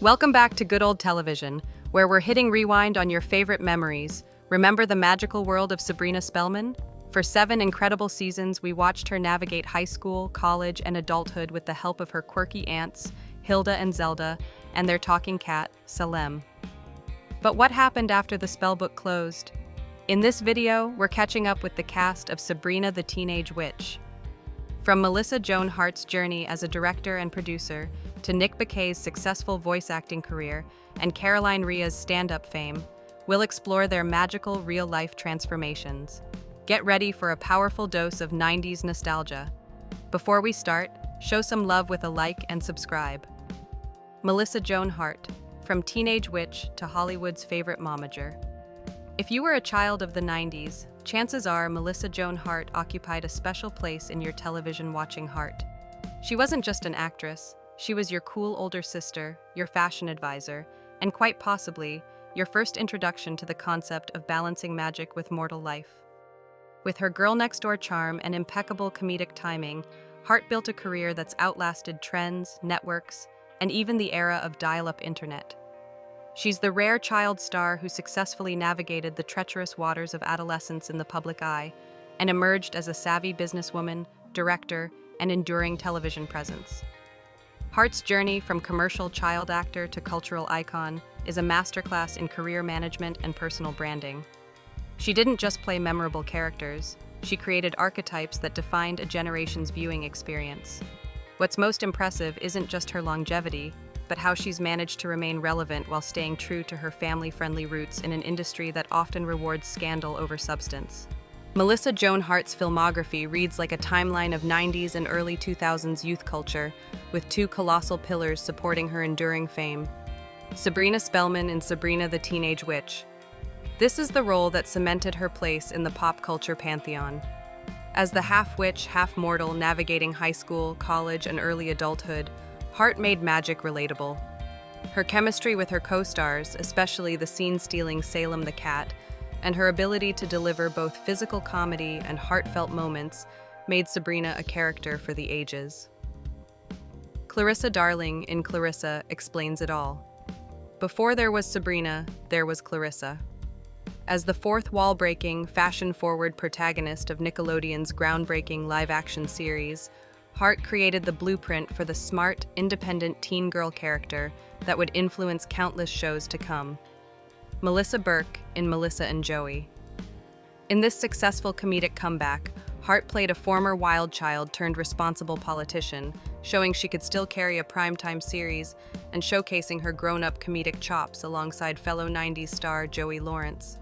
Welcome back to Good Old Television, where we're hitting rewind on your favorite memories. Remember the magical world of Sabrina Spellman? For 7 incredible seasons, we watched her navigate high school, college, and adulthood with the help of her quirky aunts, Hilda and Zelda, and their talking cat, Salem. But what happened after the spellbook closed? In this video, we're catching up with the cast of Sabrina the Teenage Witch. From Melissa Joan Hart's journey as a director and producer, to Nick Bakay's successful voice acting career and Caroline Rhea's stand-up fame, we'll explore their magical real-life transformations. Get ready for a powerful dose of 90s nostalgia. Before we start, show some love with a like and subscribe. Melissa Joan Hart, from Teenage Witch to Hollywood's favorite momager. If you were a child of the 90s, chances are Melissa Joan Hart occupied a special place in your television-watching heart. She wasn't just an actress, she was your cool older sister, your fashion advisor, and quite possibly, your first introduction to the concept of balancing magic with mortal life. With her girl-next-door charm and impeccable comedic timing, Hart built a career that's outlasted trends, networks, and even the era of dial-up internet. She's the rare child star who successfully navigated the treacherous waters of adolescence in the public eye and emerged as a savvy businesswoman, director, and enduring television presence. Hart's journey from commercial child actor to cultural icon is a masterclass in career management and personal branding. She didn't just play memorable characters, she created archetypes that defined a generation's viewing experience. What's most impressive isn't just her longevity, but how she's managed to remain relevant while staying true to her family-friendly roots in an industry that often rewards scandal over substance. Melissa Joan Hart's filmography reads like a timeline of 90s and early 2000s youth culture, with 2 colossal pillars supporting her enduring fame. Sabrina Spellman in Sabrina the Teenage Witch. This is the role that cemented her place in the pop culture pantheon. As the half-witch, half-mortal navigating high school, college, and early adulthood, Hart made magic relatable. Her chemistry with her co-stars, especially the scene-stealing Salem the cat, and her ability to deliver both physical comedy and heartfelt moments made Sabrina a character for the ages. Clarissa Darling in Clarissa explains it all. Before there was Sabrina, there was Clarissa. As the fourth wall-breaking, fashion-forward protagonist of Nickelodeon's groundbreaking live-action series, Hart created the blueprint for the smart, independent teen girl character that would influence countless shows to come. Melissa Burke in Melissa and Joey. In this successful comedic comeback, Hart played a former wild child turned responsible politician, showing she could still carry a primetime series and showcasing her grown-up comedic chops alongside fellow 90s star Joey Lawrence.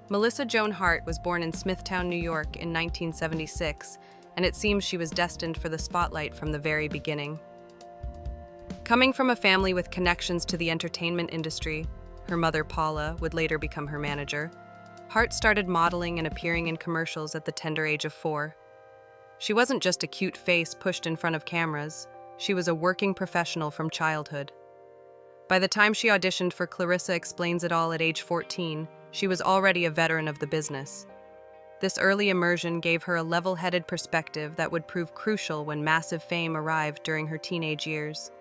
Melissa Joan Hart was born in Smithtown, New York in 1976, and it seems she was destined for the spotlight from the very beginning. Coming from a family with connections to the entertainment industry, her mother Paula would later become her manager, Hart started modeling and appearing in commercials at the tender age of 4. She wasn't just a cute face pushed in front of cameras, she was a working professional from childhood. By the time she auditioned for Clarissa Explains It All at age 14, she was already a veteran of the business. This early immersion gave her a level-headed perspective that would prove crucial when massive fame arrived during her teenage years.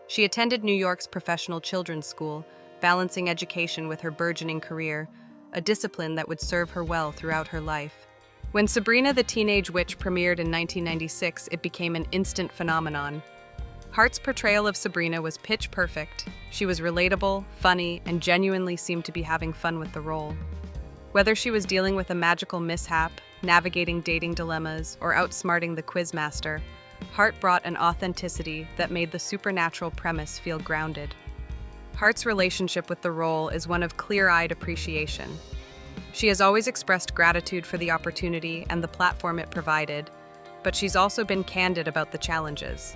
She attended New York's professional children's school, balancing education with her burgeoning career, a discipline that would serve her well throughout her life. When Sabrina the Teenage Witch premiered in 1996, it became an instant phenomenon. Hart's portrayal of Sabrina was pitch perfect. She was relatable, funny, and genuinely seemed to be having fun with the role. Whether she was dealing with a magical mishap, navigating dating dilemmas, or outsmarting the quizmaster, Hart brought an authenticity that made the supernatural premise feel grounded. Hart's relationship with the role is one of clear-eyed appreciation. She has always expressed gratitude for the opportunity and the platform it provided, but she's also been candid about the challenges.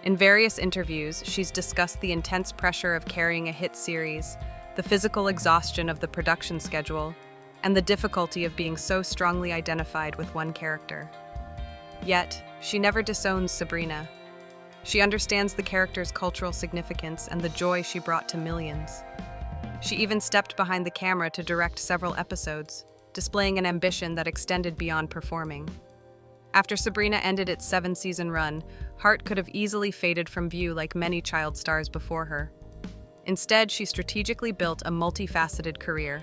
In various interviews, she's discussed the intense pressure of carrying a hit series, the physical exhaustion of the production schedule, and the difficulty of being so strongly identified with one character. Yet, she never disowns Sabrina. She understands the character's cultural significance and the joy she brought to millions. She even stepped behind the camera to direct several episodes, displaying an ambition that extended beyond performing. After Sabrina ended its 7-season run, Hart could have easily faded from view like many child stars before her. Instead, she strategically built a multifaceted career.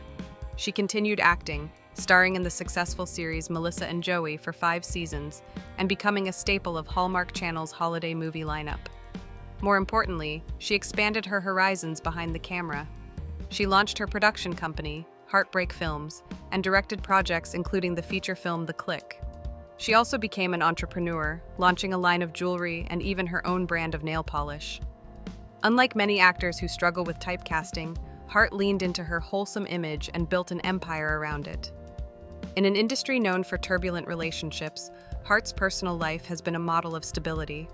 She continued acting, starring in the successful series Melissa and Joey for 5 seasons, and becoming a staple of Hallmark Channel's holiday movie lineup. More importantly, she expanded her horizons behind the camera. She launched her production company, Heartbreak Films, and directed projects including the feature film The Click. She also became an entrepreneur, launching a line of jewelry and even her own brand of nail polish. Unlike many actors who struggle with typecasting, Hart leaned into her wholesome image and built an empire around it. In an industry known for turbulent relationships, Hart's personal life has been a model of stability.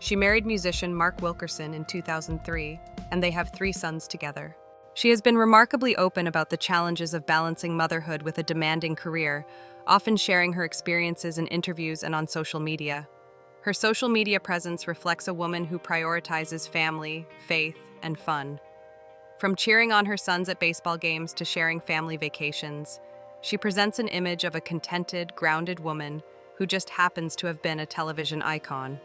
She married musician Mark Wilkerson in 2003, and they have 3 sons together. She has been remarkably open about the challenges of balancing motherhood with a demanding career, often sharing her experiences in interviews and on social media. Her social media presence reflects a woman who prioritizes family, faith, and fun. From cheering on her sons at baseball games to sharing family vacations, she presents an image of a contented, grounded woman who just happens to have been a television icon.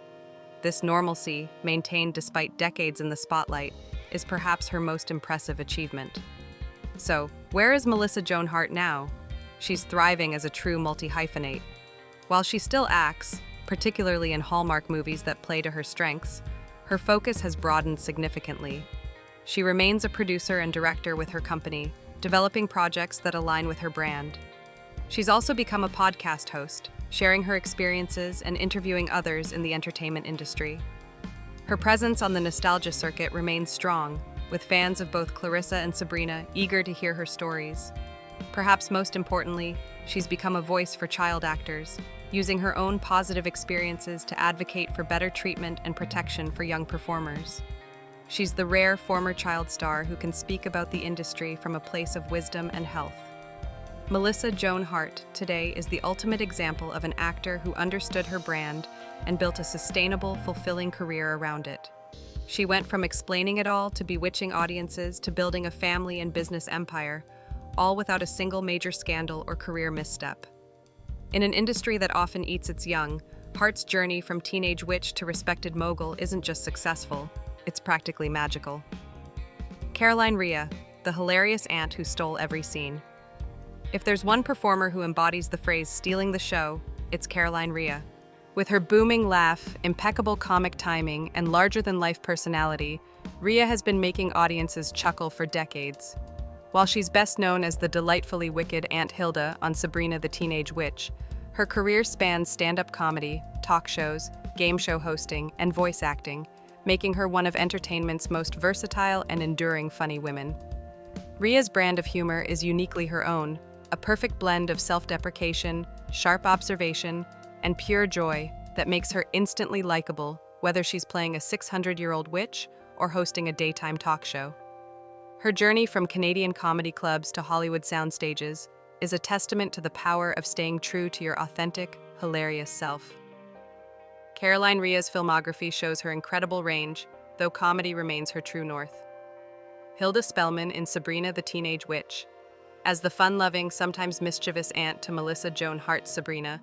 This normalcy, maintained despite decades in the spotlight, is perhaps her most impressive achievement. So, where is Melissa Joan Hart now? She's thriving as a true multi-hyphenate. While she still acts, particularly in Hallmark movies that play to her strengths, her focus has broadened significantly. She remains a producer and director with her company, developing projects that align with her brand. She's also become a podcast host, sharing her experiences and interviewing others in the entertainment industry. Her presence on the nostalgia circuit remains strong, with fans of both Clarissa and Sabrina eager to hear her stories. Perhaps most importantly, she's become a voice for child actors, using her own positive experiences to advocate for better treatment and protection for young performers. She's the rare former child star who can speak about the industry from a place of wisdom and health. Melissa Joan Hart today is the ultimate example of an actor who understood her brand and built a sustainable, fulfilling career around it. She went from explaining it all to bewitching audiences to building a family and business empire, all without a single major scandal or career misstep. In an industry that often eats its young, Hart's journey from teenage witch to respected mogul isn't just successful, it's practically magical. Rhea, the hilarious aunt who stole every scene. If there's one performer who embodies the phrase stealing the show, it's Rhea. With her booming laugh, impeccable comic timing, and larger-than-life personality, Rhea has been making audiences chuckle for decades. While she's best known as the delightfully wicked Aunt Hilda on Sabrina the Teenage Witch, her career spans stand-up comedy, talk shows, game show hosting, and voice acting, making her one of entertainment's most versatile and enduring funny women. Rhea's brand of humor is uniquely her own, a perfect blend of self-deprecation, sharp observation, and pure joy that makes her instantly likable, whether she's playing a 600-year-old witch or hosting a daytime talk show. Her journey from Canadian comedy clubs to Hollywood soundstages is a testament to the power of staying true to your authentic, hilarious self. Rhea's filmography shows her incredible range, though comedy remains her true north. Hilda Spellman in Sabrina the Teenage Witch. As the fun-loving, sometimes mischievous aunt to Melissa Joan Hart's Sabrina,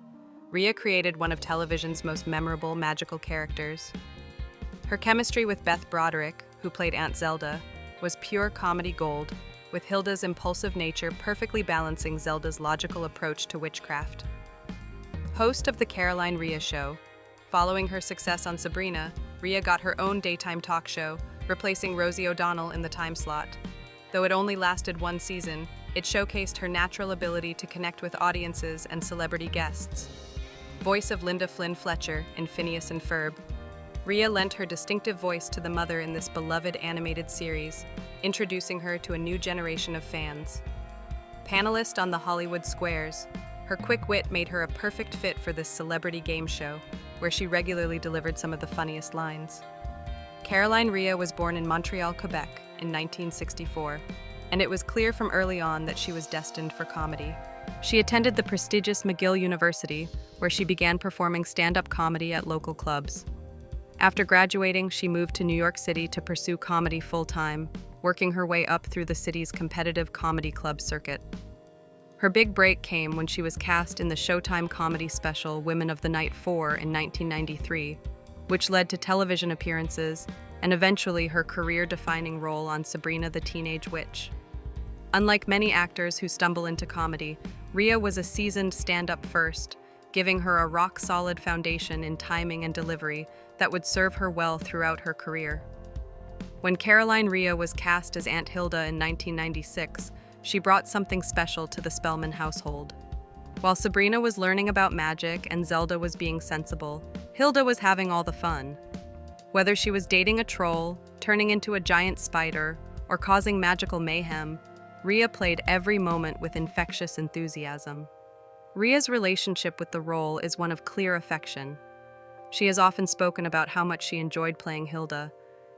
Rhea created one of television's most memorable magical characters. Her chemistry with Beth Broderick, who played Aunt Zelda, was pure comedy gold, with Hilda's impulsive nature perfectly balancing Zelda's logical approach to witchcraft. Host of the Rhea Show, following her success on Sabrina, Rhea got her own daytime talk show, replacing Rosie O'Donnell in the time slot. Though it only lasted 1 season, it showcased her natural ability to connect with audiences and celebrity guests. Voice of Linda Flynn Fletcher in Phineas and Ferb, Rhea lent her distinctive voice to the mother in this beloved animated series, introducing her to a new generation of fans. Panelist on the Hollywood Squares, her quick wit made her a perfect fit for this celebrity game show, where she regularly delivered some of the funniest lines. Rhea was born in Montreal, Quebec, in 1964, and it was clear from early on that she was destined for comedy. She attended the prestigious McGill University, where she began performing stand-up comedy at local clubs. After graduating, she moved to New York City to pursue comedy full-time, working her way up through the city's competitive comedy club circuit. Her big break came when she was cast in the Showtime comedy special Women of the Night 4 in 1993, which led to television appearances and eventually her career-defining role on Sabrina the Teenage Witch. Unlike many actors who stumble into comedy, Rhea was a seasoned stand-up first, giving her a rock-solid foundation in timing and delivery that would serve her well throughout her career. When Caroline Rhea was cast as Aunt Hilda in 1996, she brought something special to the Spellman household. While Sabrina was learning about magic and Zelda was being sensible, Hilda was having all the fun. Whether she was dating a troll, turning into a giant spider, or causing magical mayhem, Rhea played every moment with infectious enthusiasm. Rhea's relationship with the role is one of clear affection. She has often spoken about how much she enjoyed playing Hilda,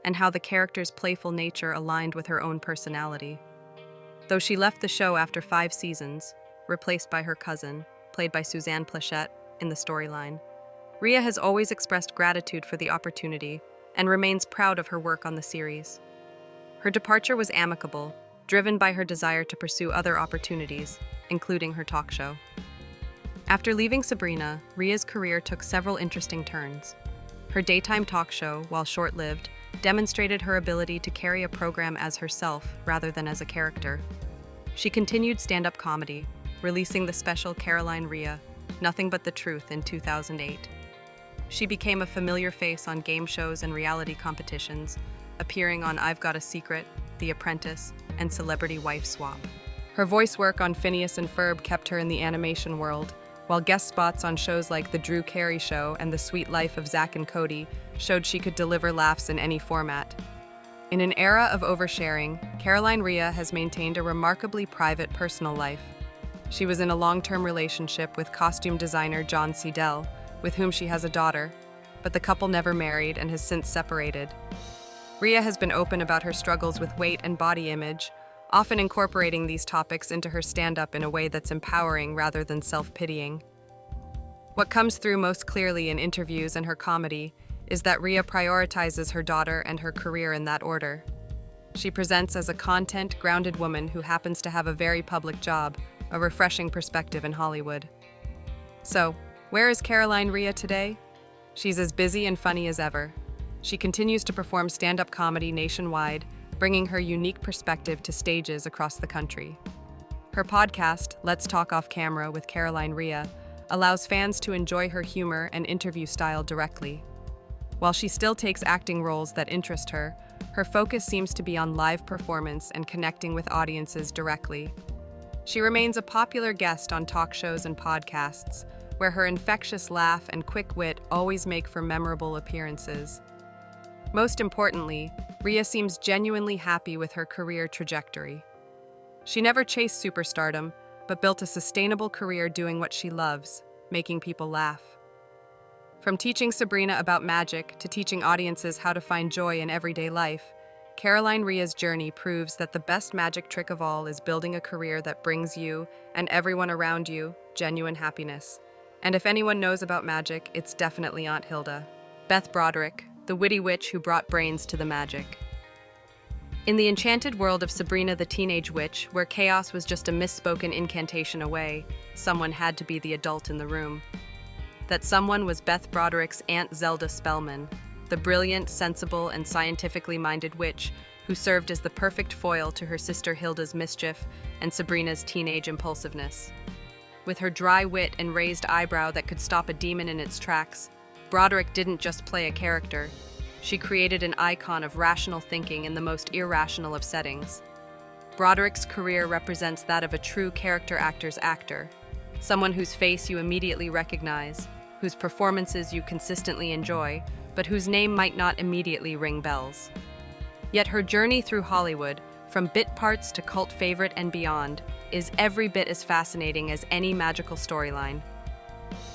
and how the character's playful nature aligned with her own personality. Though she left the show after 5 seasons, replaced by her cousin, played by Suzanne Plachette, in the storyline, Rhea has always expressed gratitude for the opportunity and remains proud of her work on the series. Her departure was amicable, driven by her desire to pursue other opportunities, including her talk show. After leaving Sabrina, Rhea's career took several interesting turns. Her daytime talk show, while short-lived, demonstrated her ability to carry a program as herself rather than as a character. She continued stand-up comedy, releasing the special Caroline Rhea, Nothing But the Truth, in 2008. She became a familiar face on game shows and reality competitions, appearing on I've Got a Secret, The Apprentice, and Celebrity Wife Swap. Her voice work on Phineas and Ferb kept her in the animation world, while guest spots on shows like The Drew Carey Show and The Sweet Life of Zack and Cody showed she could deliver laughs in any format. In an era of oversharing, Caroline Rhea has maintained a remarkably private personal life. She was in a long-term relationship with costume designer John Seidel, with whom she has a daughter, but the couple never married and has since separated. Rhea has been open about her struggles with weight and body image, often incorporating these topics into her stand-up in a way that's empowering rather than self-pitying. What comes through most clearly in interviews and her comedy is that Rhea prioritizes her daughter and her career in that order. She presents as a content-grounded woman who happens to have a very public job, a refreshing perspective in Hollywood. So, where is Caroline Rhea today? She's as busy and funny as ever. She continues to perform stand-up comedy nationwide, bringing her unique perspective to stages across the country. Her podcast, Let's Talk Off Camera with Caroline Rhea, allows fans to enjoy her humor and interview style directly. While she still takes acting roles that interest her, her focus seems to be on live performance and connecting with audiences directly. She remains a popular guest on talk shows and podcasts, where her infectious laugh and quick wit always make for memorable appearances. Most importantly, Rhea seems genuinely happy with her career trajectory. She never chased superstardom, but built a sustainable career doing what she loves, making people laugh. From teaching Sabrina about magic to teaching audiences how to find joy in everyday life, Caroline Rhea's journey proves that the best magic trick of all is building a career that brings you and everyone around you genuine happiness. And if anyone knows about magic, it's definitely Aunt Hilda. Beth Broderick, the witty witch who brought brains to the magic. In the enchanted world of Sabrina the Teenage Witch, where chaos was just a misspoken incantation away, someone had to be the adult in the room. That someone was Beth Broderick's Aunt Zelda Spellman, the brilliant, sensible, and scientifically minded witch who served as the perfect foil to her sister Hilda's mischief and Sabrina's teenage impulsiveness. With her dry wit and raised eyebrow that could stop a demon in its tracks, Broderick didn't just play a character. She created an icon of rational thinking in the most irrational of settings. Broderick's career represents that of a true character actor's actor, someone whose face you immediately recognize, whose performances you consistently enjoy, but whose name might not immediately ring bells. Yet her journey through Hollywood, from bit parts to cult favorite and beyond, is every bit as fascinating as any magical storyline.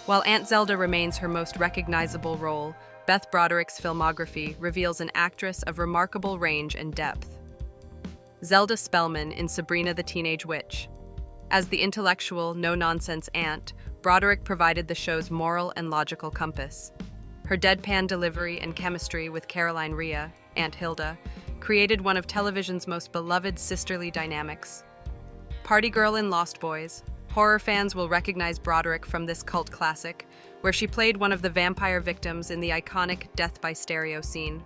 While Aunt Zelda remains her most recognizable role, Beth Broderick's filmography reveals an actress of remarkable range and depth. Zelda Spellman in Sabrina the Teenage Witch. As the intellectual, no-nonsense aunt, Broderick provided the show's moral and logical compass. Her deadpan delivery and chemistry with Caroline Rhea, Aunt Hilda, created one of television's most beloved sisterly dynamics. Party girl in Lost Boys, horror fans will recognize Broderick from this cult classic, where she played one of the vampire victims in the iconic Death by Stereo scene.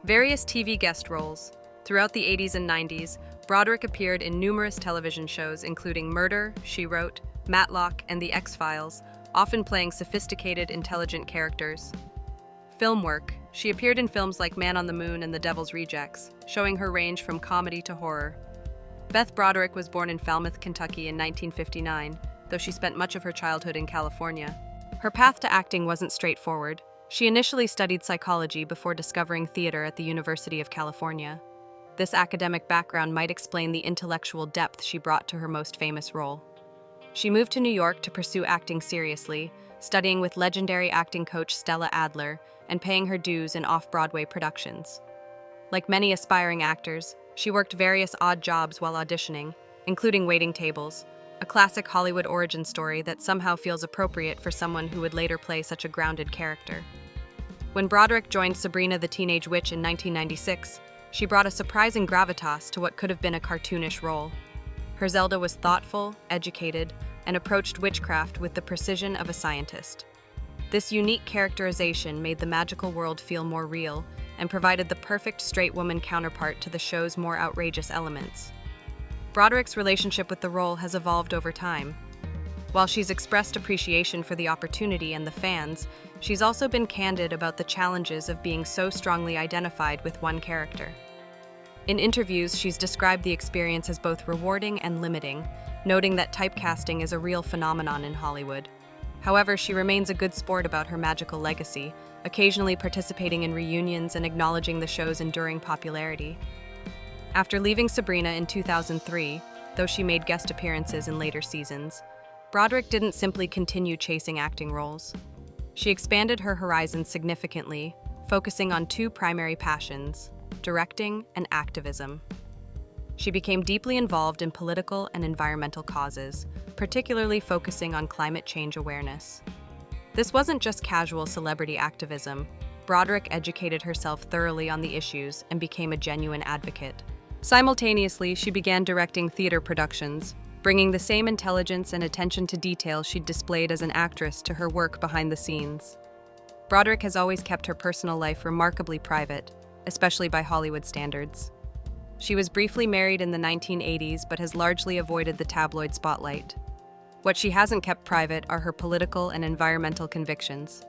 Various TV guest roles. Throughout the 80s and 90s, Broderick appeared in numerous television shows including Murder, She Wrote, Matlock, and The X-Files, often playing sophisticated, intelligent characters. Film work. She appeared in films like Man on the Moon and The Devil's Rejects, showing her range from comedy to horror. Beth Broderick was born in Falmouth, Kentucky in 1959, though she spent much of her childhood in California. Her path to acting wasn't straightforward. She initially studied psychology before discovering theater at the University of California. This academic background might explain the intellectual depth she brought to her most famous role. She moved to New York to pursue acting seriously, studying with legendary acting coach Stella Adler and paying her dues in off-Broadway productions. Like many aspiring actors, she worked various odd jobs while auditioning, including waiting tables, a classic Hollywood origin story that somehow feels appropriate for someone who would later play such a grounded character. When Broderick joined Sabrina the Teenage Witch in 1996, she brought a surprising gravitas to what could have been a cartoonish role. Her Zelda was thoughtful, educated, and approached witchcraft with the precision of a scientist. This unique characterization made the magical world feel more real and provided the perfect straight woman counterpart to the show's more outrageous elements. Broderick's relationship with the role has evolved over time. While she's expressed appreciation for the opportunity and the fans, she's also been candid about the challenges of being so strongly identified with one character. In interviews, she's described the experience as both rewarding and limiting, noting that typecasting is a real phenomenon in Hollywood. However, she remains a good sport about her magical legacy, occasionally participating in reunions and acknowledging the show's enduring popularity. After leaving Sabrina in 2003, though she made guest appearances in later seasons, Broderick didn't simply continue chasing acting roles. She expanded her horizons significantly, focusing on two primary passions: directing and activism. She became deeply involved in political and environmental causes, particularly focusing on climate change awareness. This wasn't just casual celebrity activism. Broderick educated herself thoroughly on the issues and became a genuine advocate. Simultaneously, she began directing theater productions, bringing the same intelligence and attention to detail she'd displayed as an actress to her work behind the scenes. Broderick has always kept her personal life remarkably private, especially by Hollywood standards. She was briefly married in the 1980s but has largely avoided the tabloid spotlight. What she hasn't kept private are her political and environmental convictions.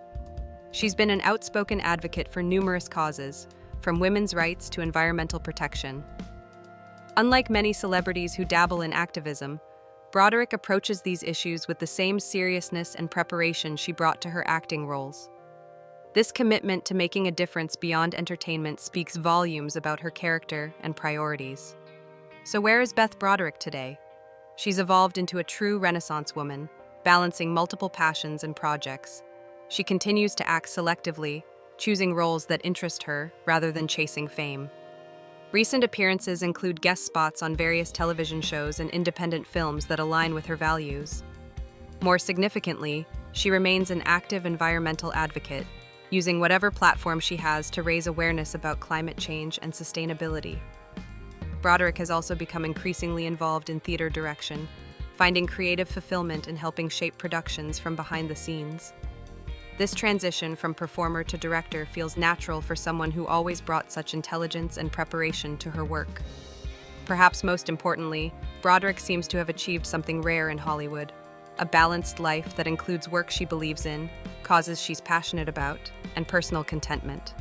She's been an outspoken advocate for numerous causes, from women's rights to environmental protection. Unlike many celebrities who dabble in activism, Broderick approaches these issues with the same seriousness and preparation she brought to her acting roles. This commitment to making a difference beyond entertainment speaks volumes about her character and priorities. So where is Beth Broderick today? She's evolved into a true Renaissance woman, balancing multiple passions and projects. She continues to act selectively, choosing roles that interest her rather than chasing fame. Recent appearances include guest spots on various television shows and independent films that align with her values. More significantly, she remains an active environmental advocate, using whatever platform she has to raise awareness about climate change and sustainability. Broderick has also become increasingly involved in theater direction, finding creative fulfillment in helping shape productions from behind the scenes. This transition from performer to director feels natural for someone who always brought such intelligence and preparation to her work. Perhaps most importantly, Broderick seems to have achieved something rare in Hollywood: a balanced life that includes work she believes in, causes she's passionate about, and personal contentment.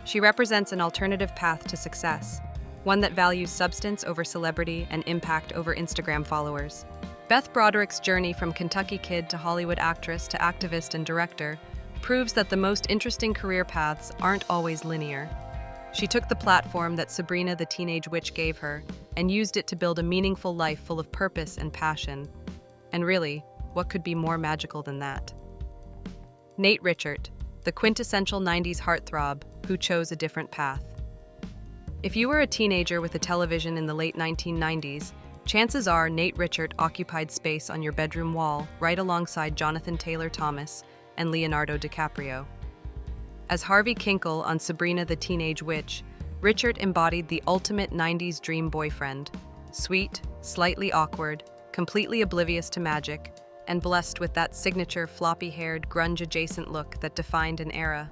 She represents an alternative path to success, one that values substance over celebrity and impact over Instagram followers. Beth Broderick's journey from Kentucky kid to Hollywood actress to activist and director proves that the most interesting career paths aren't always linear. She took the platform that Sabrina the Teenage Witch gave her and used it to build a meaningful life full of purpose and passion. And really, what could be more magical than that? Nate Richert, the quintessential 90s heartthrob who chose a different path. If you were a teenager with a television in the late 1990s, chances are Nate Richert occupied space on your bedroom wall right alongside Jonathan Taylor Thomas and Leonardo DiCaprio. As Harvey Kinkle on Sabrina the Teenage Witch, Richert embodied the ultimate 90s dream boyfriend: sweet, slightly awkward, completely oblivious to magic, and blessed with that signature floppy-haired, grunge-adjacent look that defined an era.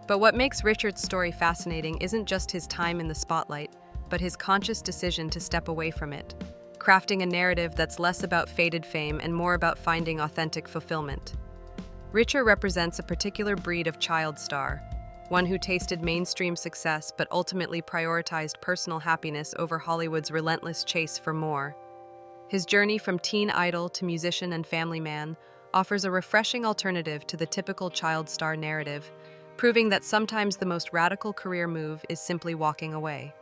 But what makes Richard's story fascinating isn't just his time in the spotlight, but his conscious decision to step away from it, crafting a narrative that's less about faded fame and more about finding authentic fulfillment. Richert represents a particular breed of child star, one who tasted mainstream success but ultimately prioritized personal happiness over Hollywood's relentless chase for more. His journey from teen idol to musician and family man offers a refreshing alternative to the typical child star narrative, proving that sometimes the most radical career move is simply walking away.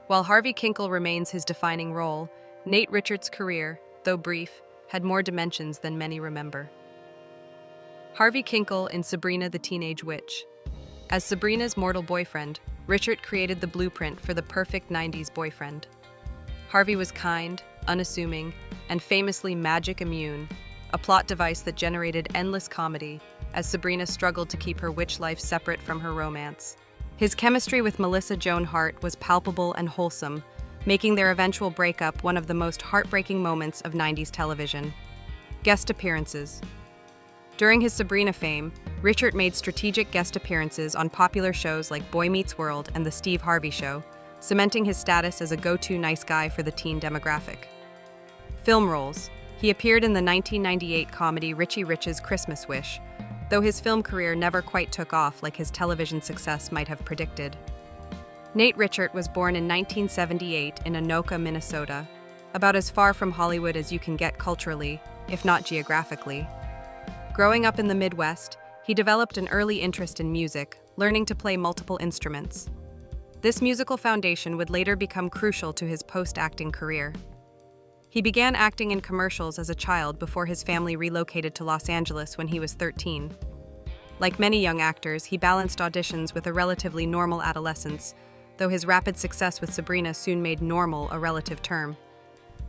While Harvey Kinkle remains his defining role, Nate Richert's career, though brief, had more dimensions than many remember. Harvey Kinkle in Sabrina the Teenage Witch. As Sabrina's mortal boyfriend, Richert created the blueprint for the perfect 90s boyfriend. Harvey was kind, unassuming, and famously magic immune, a plot device that generated endless comedy as Sabrina struggled to keep her witch life separate from her romance. His chemistry with Melissa Joan Hart was palpable and wholesome, making their eventual breakup one of the most heartbreaking moments of 90s television. Guest appearances. During his Sabrina fame, Richert made strategic guest appearances on popular shows like Boy Meets World and The Steve Harvey Show, cementing his status as a go-to nice guy for the teen demographic. Film roles. He appeared in the 1998 comedy Richie Rich's Christmas Wish, though his film career never quite took off like his television success might have predicted. Nate Richert was born in 1978 in Anoka, Minnesota, about as far from Hollywood as you can get culturally, if not geographically. Growing up in the Midwest, he developed an early interest in music, learning to play multiple instruments. This musical foundation would later become crucial to his post-acting career. He began acting in commercials as a child before his family relocated to Los Angeles when he was 13. Like many young actors, he balanced auditions with a relatively normal adolescence, though his rapid success with Sabrina soon made normal a relative term.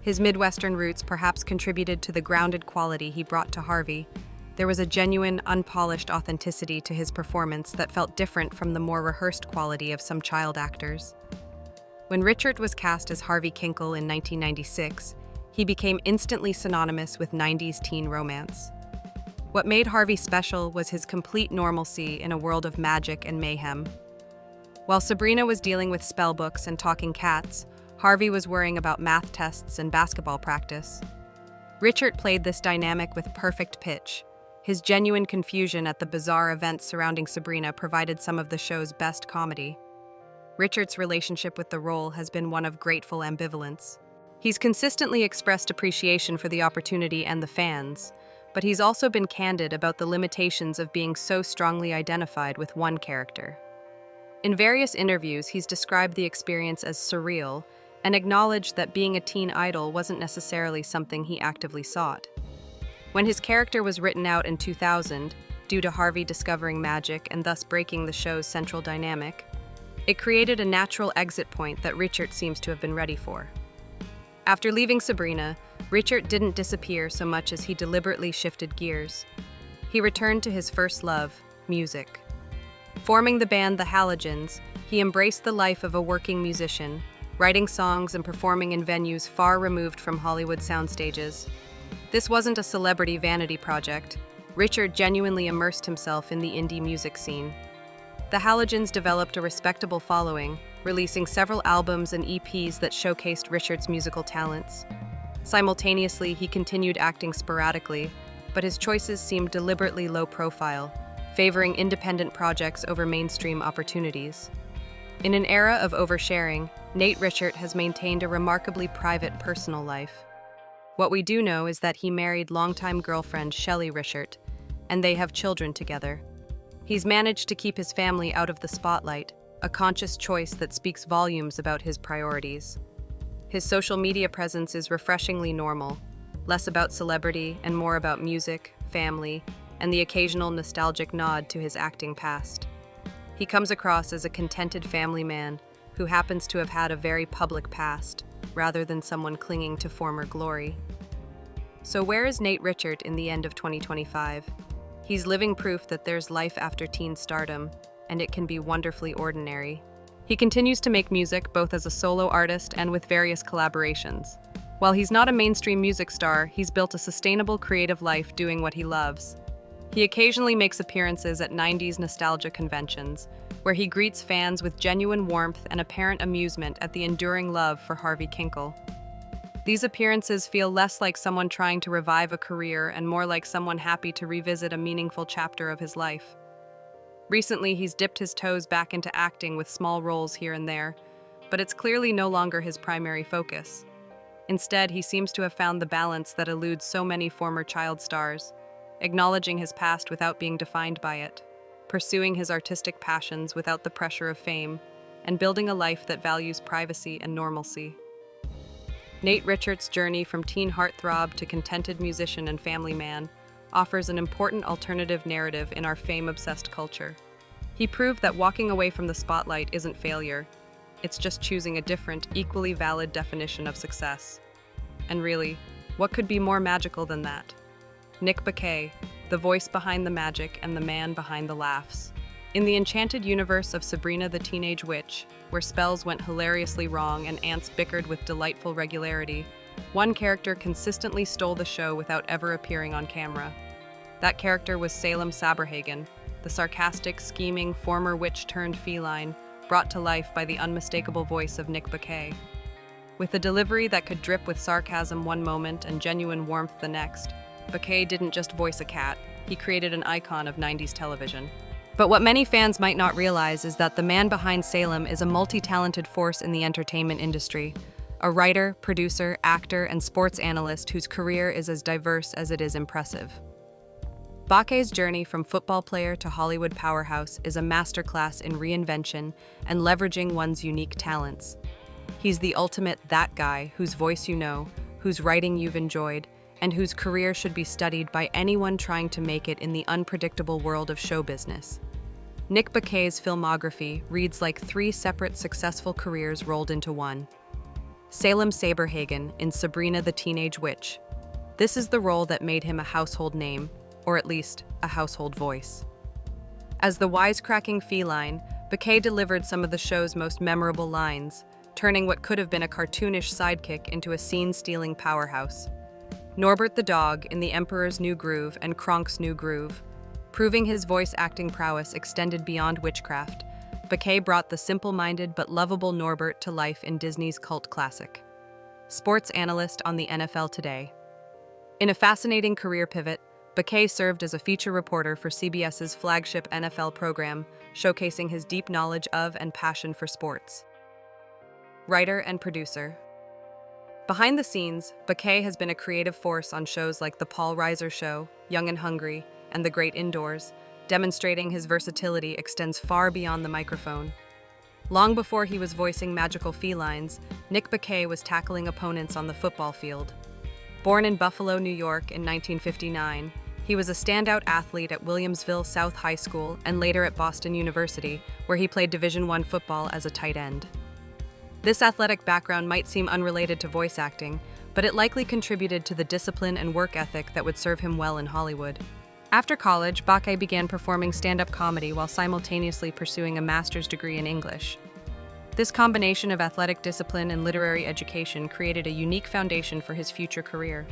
His Midwestern roots perhaps contributed to the grounded quality he brought to Harvey. There was a genuine, unpolished authenticity to his performance that felt different from the more rehearsed quality of some child actors. When Richert was cast as Harvey Kinkle in 1996, he became instantly synonymous with 90s teen romance. What made Harvey special was his complete normalcy in a world of magic and mayhem. While Sabrina was dealing with spell books and talking cats, Harvey was worrying about math tests and basketball practice. Richert played this dynamic with perfect pitch. His genuine confusion at the bizarre events surrounding Sabrina provided some of the show's best comedy. Richert's relationship with the role has been one of grateful ambivalence. He's consistently expressed appreciation for the opportunity and the fans, but he's also been candid about the limitations of being so strongly identified with one character. In various interviews, he's described the experience as surreal and acknowledged that being a teen idol wasn't necessarily something he actively sought. When his character was written out in 2000, due to Harvey discovering magic and thus breaking the show's central dynamic, it created a natural exit point that Richert seems to have been ready for. After leaving Sabrina, Richert didn't disappear so much as he deliberately shifted gears. He returned to his first love, music. Forming the band The Halogens, he embraced the life of a working musician, writing songs and performing in venues far removed from Hollywood soundstages. This wasn't a celebrity vanity project. Richert genuinely immersed himself in the indie music scene. The Halogens developed a respectable following, releasing several albums and EPs that showcased Richert's musical talents. Simultaneously, he continued acting sporadically, but his choices seemed deliberately low profile, favoring independent projects over mainstream opportunities. In an era of oversharing, Nate Richert has maintained a remarkably private personal life. What we do know is that he married longtime girlfriend Shelley Richert, and they have children together. He's managed to keep his family out of the spotlight, a conscious choice that speaks volumes about his priorities. His social media presence is refreshingly normal, less about celebrity and more about music, family, and the occasional nostalgic nod to his acting past. He comes across as a contented family man who happens to have had a very public past, rather than someone clinging to former glory. So where is Nate Richert in the end of 2025? He's living proof that there's life after teen stardom, and it can be wonderfully ordinary. He continues to make music both as a solo artist and with various collaborations. While he's not a mainstream music star, he's built a sustainable creative life doing what he loves. He occasionally makes appearances at 90s nostalgia conventions, where he greets fans with genuine warmth and apparent amusement at the enduring love for Harvey Kinkle. These appearances feel less like someone trying to revive a career and more like someone happy to revisit a meaningful chapter of his life. Recently, he's dipped his toes back into acting with small roles here and there, but it's clearly no longer his primary focus. Instead, he seems to have found the balance that eludes so many former child stars, acknowledging his past without being defined by it, pursuing his artistic passions without the pressure of fame, and building a life that values privacy and normalcy. Nate Richert's journey from teen heartthrob to contented musician and family man offers an important alternative narrative in our fame-obsessed culture. He proved that walking away from the spotlight isn't failure. It's just choosing a different, equally valid definition of success. And really, what could be more magical than that? Nick Bakay, the voice behind the magic and the man behind the laughs. In the enchanted universe of Sabrina the Teenage Witch, where spells went hilariously wrong and ants bickered with delightful regularity, one character consistently stole the show without ever appearing on camera. That character was Salem Saberhagen, the sarcastic, scheming, former witch-turned-feline, brought to life by the unmistakable voice of Nick Bakay. With a delivery that could drip with sarcasm one moment and genuine warmth the next, Bakay didn't just voice a cat, he created an icon of 90s television. But what many fans might not realize is that the man behind Salem is a multi-talented force in the entertainment industry, a writer, producer, actor, and sports analyst whose career is as diverse as it is impressive. Bakay's journey from football player to Hollywood powerhouse is a masterclass in reinvention and leveraging one's unique talents. He's the ultimate that guy whose voice you know, whose writing you've enjoyed, and whose career should be studied by anyone trying to make it in the unpredictable world of show business. Nick Bakay's filmography reads like 3 separate successful careers rolled into one. Salem Saberhagen in Sabrina the Teenage Witch. This is the role that made him a household name, or at least a household voice. As the wisecracking feline, Bakay delivered some of the show's most memorable lines, turning what could have been a cartoonish sidekick into a scene-stealing powerhouse. Norbert the dog in The Emperor's New Groove and Kronk's New Groove. Proving his voice acting prowess extended beyond witchcraft, Bakay brought the simple-minded but lovable Norbert to life in Disney's cult classic. Sports analyst on the NFL Today. In a fascinating career pivot, Bakay served as a feature reporter for CBS's flagship NFL program, showcasing his deep knowledge of and passion for sports. Writer and producer. Behind the scenes, Bakay has been a creative force on shows like The Paul Reiser Show, Young and Hungry, and The Great Indoors, demonstrating his versatility extends far beyond the microphone. Long before he was voicing magical felines, Nick Bakay was tackling opponents on the football field. Born in Buffalo, New York in 1959, he was a standout athlete at Williamsville South High School and later at Boston University, where he played Division I football as a tight end. This athletic background might seem unrelated to voice acting, but it likely contributed to the discipline and work ethic that would serve him well in Hollywood. After college, Bakay began performing stand-up comedy while simultaneously pursuing a master's degree in English. This combination of athletic discipline and literary education created a unique foundation for his future career.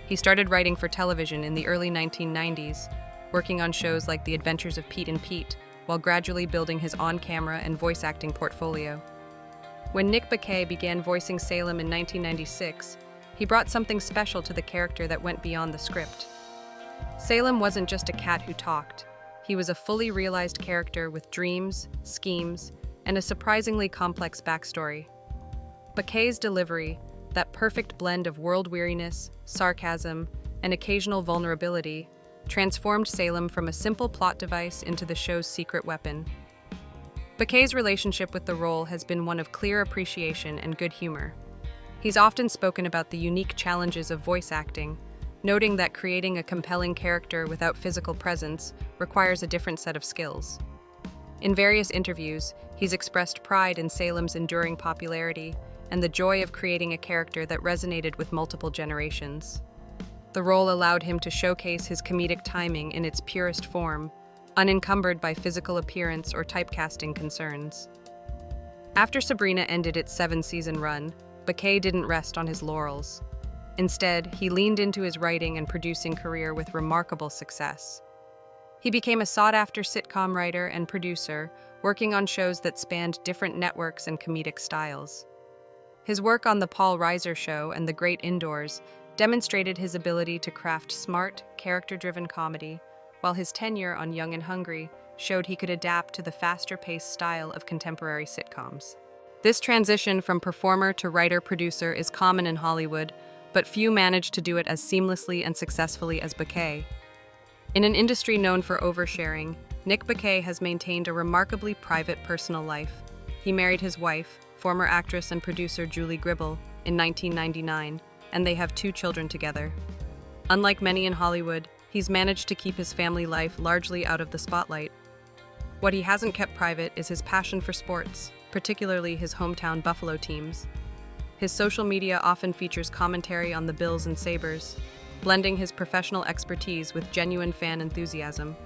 He started writing for television in the early 1990s, working on shows like The Adventures of Pete and Pete, while gradually building his on-camera and voice acting portfolio. When Nick Bakay began voicing Salem in 1996, he brought something special to the character that went beyond the script. Salem wasn't just a cat who talked. He was a fully realized character with dreams, schemes, and a surprisingly complex backstory. Bakay's delivery, that perfect blend of world weariness, sarcasm, and occasional vulnerability, transformed Salem from a simple plot device into the show's secret weapon. Bakay's relationship with the role has been one of clear appreciation and good humor. He's often spoken about the unique challenges of voice acting, noting that creating a compelling character without physical presence requires a different set of skills. In various interviews, he's expressed pride in Salem's enduring popularity and the joy of creating a character that resonated with multiple generations. The role allowed him to showcase his comedic timing in its purest form, unencumbered by physical appearance or typecasting concerns. After Sabrina ended its 7-season run, Bakay didn't rest on his laurels. Instead, he leaned into his writing and producing career with remarkable success. He became a sought-after sitcom writer and producer, working on shows that spanned different networks and comedic styles. His work on The Paul Reiser Show and The Great Indoors demonstrated his ability to craft smart, character-driven comedy, while his tenure on Young and Hungry showed he could adapt to the faster-paced style of contemporary sitcoms. This transition from performer to writer-producer is common in Hollywood, but few manage to do it as seamlessly and successfully as Bakay. In an industry known for oversharing, Nick Bakay has maintained a remarkably private personal life. He married his wife, former actress and producer Julie Gribble, in 1999, and they have 2 children together. Unlike many in Hollywood, he's managed to keep his family life largely out of the spotlight. What he hasn't kept private is his passion for sports, particularly his hometown Buffalo teams. His social media often features commentary on the Bills and Sabres, blending his professional expertise with genuine fan enthusiasm.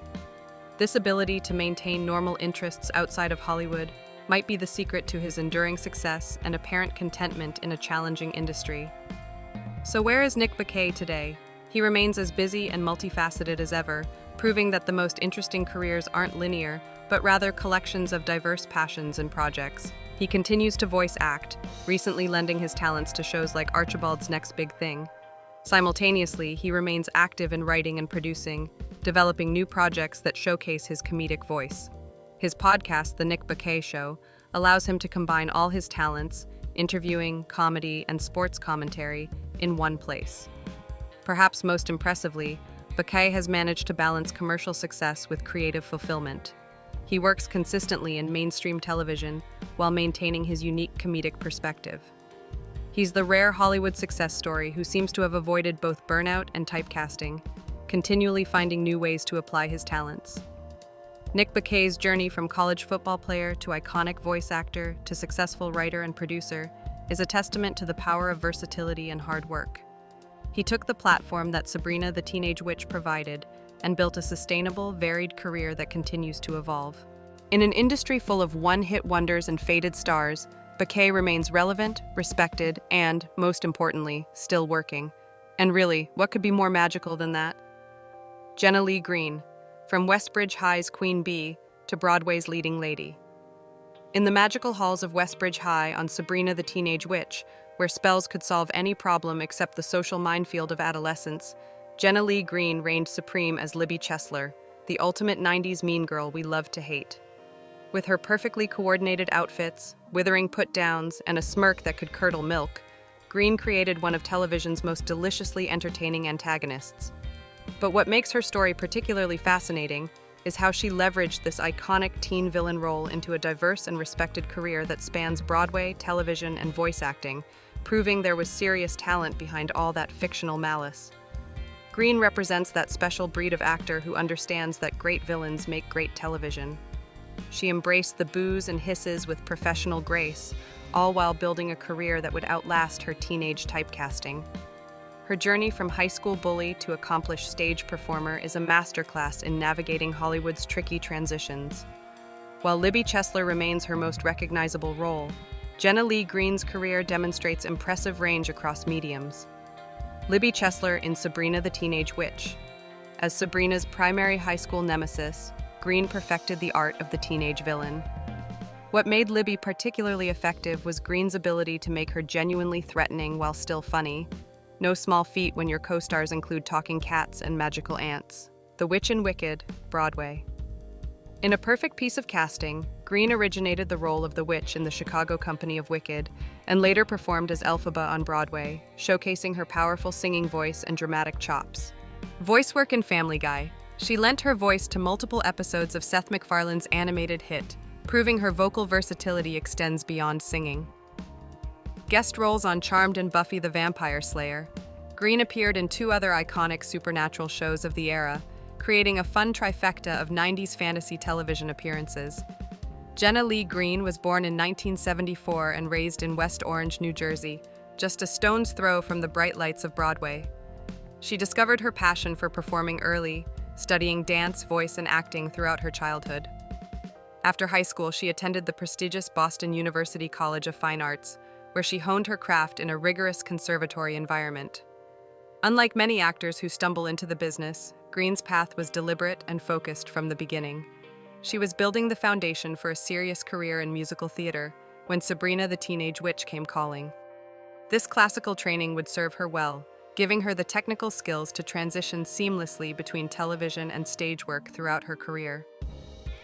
This ability to maintain normal interests outside of Hollywood might be the secret to his enduring success and apparent contentment in a challenging industry. So where is Nick Bakay today? He remains as busy and multifaceted as ever, proving that the most interesting careers aren't linear, but rather collections of diverse passions and projects. He continues to voice act, recently lending his talents to shows like Archibald's Next Big Thing. Simultaneously, he remains active in writing and producing, developing new projects that showcase his comedic voice. His podcast, The Nick Bakay Show, allows him to combine all his talents, interviewing, comedy, and sports commentary, in one place. Perhaps most impressively, Bakay has managed to balance commercial success with creative fulfillment. He works consistently in mainstream television while maintaining his unique comedic perspective. He's the rare Hollywood success story who seems to have avoided both burnout and typecasting, continually finding new ways to apply his talents. Nick Bakay's journey from college football player to iconic voice actor to successful writer and producer is a testament to the power of versatility and hard work. He took the platform that Sabrina the Teenage Witch provided and built a sustainable, varied career that continues to evolve. In an industry full of one-hit wonders and faded stars, Bakay remains relevant, respected, and, most importantly, still working. And really, what could be more magical than that? Jenna Lee Green, from Westbridge High's Queen Bee to Broadway's leading lady. In the magical halls of Westbridge High on Sabrina the Teenage Witch, where spells could solve any problem except the social minefield of adolescence, Jenna Lee Green reigned supreme as Libby Chessler, the ultimate 90s mean girl we love to hate. With her perfectly coordinated outfits, withering put-downs, and a smirk that could curdle milk, Green created one of television's most deliciously entertaining antagonists. But what makes her story particularly fascinating is how she leveraged this iconic teen villain role into a diverse and respected career that spans Broadway, television, and voice acting, proving there was serious talent behind all that fictional malice. Green represents that special breed of actor who understands that great villains make great television. She embraced the boos and hisses with professional grace, all while building a career that would outlast her teenage typecasting. Her journey from high school bully to accomplished stage performer is a masterclass in navigating Hollywood's tricky transitions. While Libby Chessler remains her most recognizable role, Jenna Lee Green's career demonstrates impressive range across mediums. Libby Chessler in Sabrina the Teenage Witch. As Sabrina's primary high school nemesis, Green perfected the art of the teenage villain. What made Libby particularly effective was Green's ability to make her genuinely threatening while still funny. No small feat when your co-stars include talking cats and magical ants. The Witch in Wicked, Broadway. In a perfect piece of casting, Green originated the role of the witch in the Chicago company of Wicked, and later performed as Elphaba on Broadway, showcasing her powerful singing voice and dramatic chops. Voice work in Family Guy. She lent her voice to multiple episodes of Seth MacFarlane's animated hit, proving her vocal versatility extends beyond singing. Guest roles on Charmed and Buffy the Vampire Slayer. Green appeared in 2 other iconic supernatural shows of the era, creating a fun trifecta of 90s fantasy television appearances. Jenna Lee Green was born in 1974 and raised in West Orange, New Jersey, just a stone's throw from the bright lights of Broadway. She discovered her passion for performing early, studying dance, voice, and acting throughout her childhood. After high school, she attended the prestigious Boston University College of Fine Arts, where she honed her craft in a rigorous conservatory environment. Unlike many actors who stumble into the business, Green's path was deliberate and focused from the beginning. She was building the foundation for a serious career in musical theater when Sabrina the Teenage Witch came calling. This classical training would serve her well, giving her the technical skills to transition seamlessly between television and stage work throughout her career.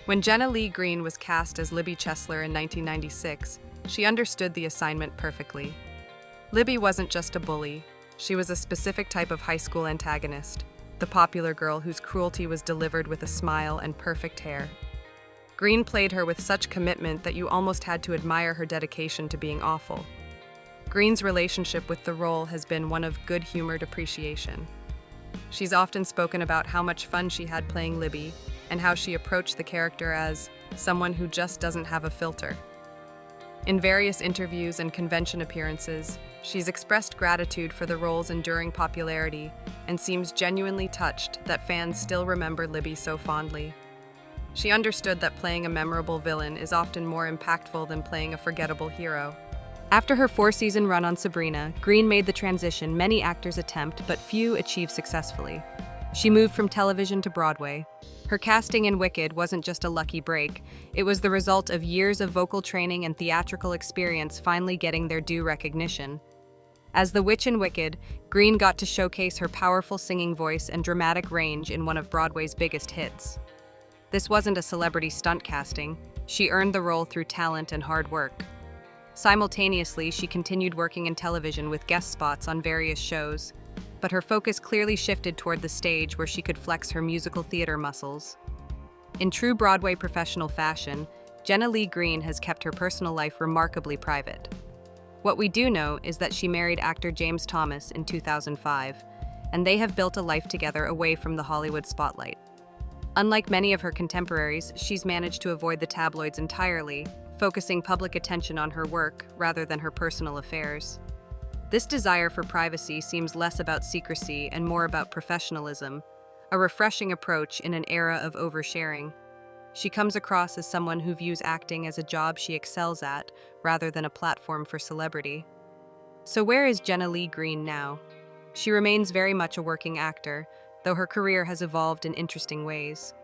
When Jenna Lee Green was cast as Libby Chessler in 1996, she understood the assignment perfectly. Libby wasn't just a bully, she was a specific type of high school antagonist, the popular girl whose cruelty was delivered with a smile and perfect hair. Green played her with such commitment that you almost had to admire her dedication to being awful. Green's relationship with the role has been one of good-humored appreciation. She's often spoken about how much fun she had playing Libby and how she approached the character as someone who just doesn't have a filter. In various interviews and convention appearances, she's expressed gratitude for the role's enduring popularity and seems genuinely touched that fans still remember Libby so fondly. She understood that playing a memorable villain is often more impactful than playing a forgettable hero. After her 4-season run on Sabrina, Green made the transition many actors attempt but few achieve successfully. She moved from television to Broadway. Her casting in Wicked wasn't just a lucky break, it was the result of years of vocal training and theatrical experience finally getting their due recognition. As the witch in Wicked, Green got to showcase her powerful singing voice and dramatic range in one of Broadway's biggest hits. This wasn't a celebrity stunt casting, she earned the role through talent and hard work. Simultaneously, she continued working in television with guest spots on various shows, but her focus clearly shifted toward the stage where she could flex her musical theater muscles. In true Broadway professional fashion, Jenna Lee Green has kept her personal life remarkably private. What we do know is that she married actor James Thomas in 2005, and they have built a life together away from the Hollywood spotlight. Unlike many of her contemporaries, she's managed to avoid the tabloids entirely, focusing public attention on her work rather than her personal affairs. This desire for privacy seems less about secrecy and more about professionalism, a refreshing approach in an era of oversharing. She comes across as someone who views acting as a job she excels at, rather than a platform for celebrity. So where is Jenna Lee Green now? She remains very much a working actor, though her career has evolved in interesting ways.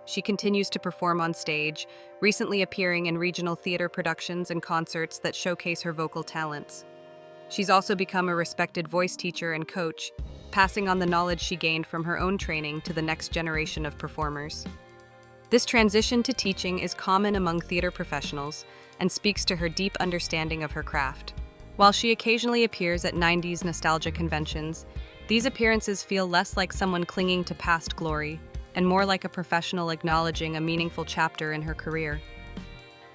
She continues to perform on stage, recently appearing in regional theater productions and concerts that showcase her vocal talents. She's also become a respected voice teacher and coach, passing on the knowledge she gained from her own training to the next generation of performers. This transition to teaching is common among theater professionals and speaks to her deep understanding of her craft. While she occasionally appears at 90s nostalgia conventions, these appearances feel less like someone clinging to past glory and more like a professional acknowledging a meaningful chapter in her career.